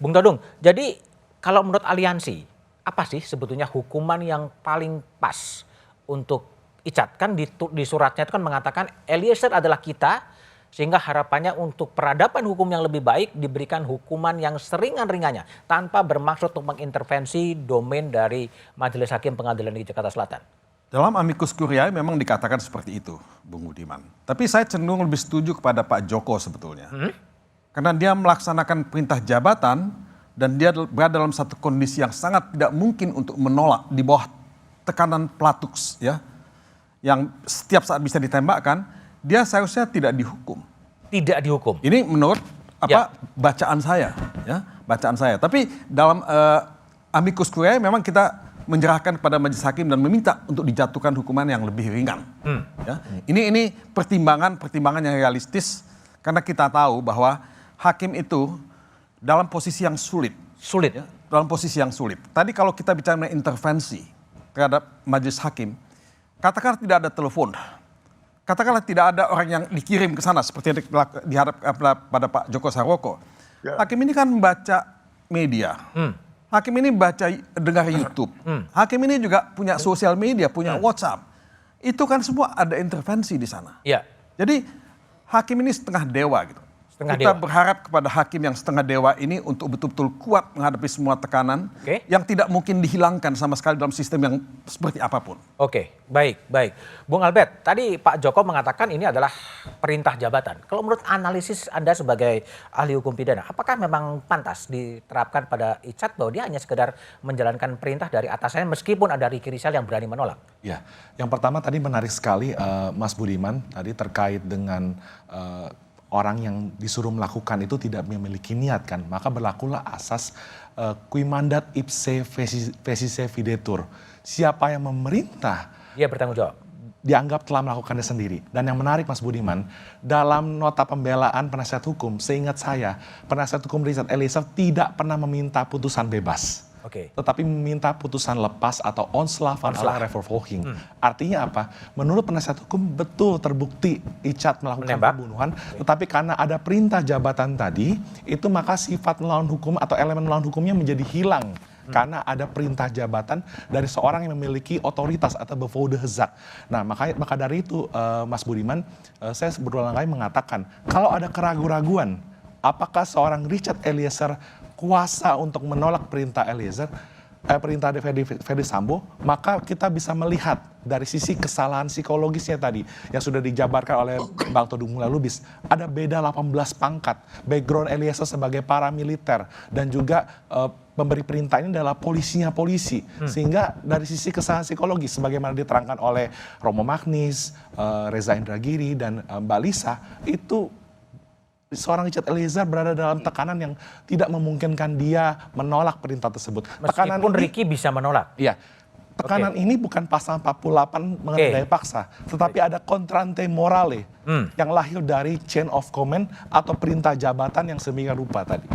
Bung Todung, jadi kalau menurut aliansi, apa sih sebetulnya hukuman yang paling pas untuk Icat? Kan di suratnya itu kan mengatakan Eliezer adalah kita, sehingga harapannya untuk peradaban hukum yang lebih baik diberikan hukuman yang seringan-ringannya tanpa bermaksud untuk mengintervensi domain dari Majelis Hakim Pengadilan Negeri Jakarta Selatan. Dalam amicus curiae memang dikatakan seperti itu, Bung Budiman. Tapi saya cenderung lebih setuju kepada Pak Joko sebetulnya. Karena dia melaksanakan perintah jabatan dan dia berada dalam satu kondisi yang sangat tidak mungkin untuk menolak di bawah tekanan platuks ya. Yang setiap saat bisa ditembakkan, dia seharusnya tidak dihukum. Tidak dihukum. Ini menurut bacaan saya ya, bacaan saya. Tapi dalam amicus curiae memang kita menyerahkan kepada majelis hakim dan meminta untuk dijatuhkan hukuman yang lebih ringan. Ya. Ini pertimbangan yang realistis karena kita tahu bahwa hakim itu dalam posisi yang sulit. Ya, dalam posisi yang sulit. Tadi kalau kita bicara mengenai intervensi terhadap majelis hakim, katakanlah tidak ada telepon, katakanlah tidak ada orang yang dikirim ke sana seperti yang dihadapkan pada Pak Joko Sarwoko. Hakim ini kan membaca media. Hakim ini dengar YouTube. Hakim ini juga punya sosial media, punya WhatsApp. Itu kan semua ada intervensi di sana. Ya. Jadi hakim ini setengah dewa gitu. Kita berharap kepada hakim yang setengah dewa ini untuk betul-betul kuat menghadapi semua tekanan yang tidak mungkin dihilangkan sama sekali dalam sistem yang seperti apapun. Oke, baik. Bung Albert, tadi Pak Joko mengatakan ini adalah perintah jabatan. Kalau menurut analisis Anda sebagai ahli hukum pidana, apakah memang pantas diterapkan pada Icat bahwa dia hanya sekedar menjalankan perintah dari atasannya meskipun ada Ricky Rizal yang berani menolak? Ya, yang pertama tadi menarik sekali Mas Budiman tadi terkait dengan orang yang disuruh melakukan itu tidak memiliki niat kan, maka berlakulah asas qui mandat ipse fecisse videtur. Siapa yang memerintah, dia bertanggung jawab. Dianggap telah melakukannya sendiri. Dan yang menarik Mas Budiman, dalam nota pembelaan penasihat hukum, seingat saya, penasihat hukum Richard Eliezer tidak pernah meminta putusan bebas. Tetapi meminta putusan lepas atau onslaught van alle revolving. Artinya apa? Menurut penasihat hukum betul terbukti Icat melakukan pembunuhan, tetapi karena ada perintah jabatan tadi, itu maka sifat melawan hukum atau elemen melawan hukumnya menjadi hilang. Karena ada perintah jabatan dari seorang yang memiliki otoritas atau bevoegdhezag. Nah, maka dari itu Mas Budiman, saya berulang kali mengatakan, kalau ada keraguan-raguan, apakah seorang Richard Eliezer kuasa untuk menolak perintah perintah Ferdy Sambo, maka kita bisa melihat dari sisi kesalahan psikologisnya tadi yang sudah dijabarkan oleh Bang Todung Mulya Lubis. Ada beda 18 pangkat, background Eliezer sebagai paramiliter dan juga pemberi perintah ini adalah polisi. Sehingga dari sisi kesalahan psikologis sebagaimana diterangkan oleh Romo Magnis, Reza Indragiri dan Mbak Lisa, itu seorang Richard Eliezer berada dalam tekanan yang tidak memungkinkan dia menolak perintah tersebut. Meskipun Ricky bisa menolak. Iya. Tekanan ini bukan pasal 48 mengenai daya paksa, tetapi ada contrante morale yang lahir dari chain of command atau perintah jabatan yang semikian rupa tadi.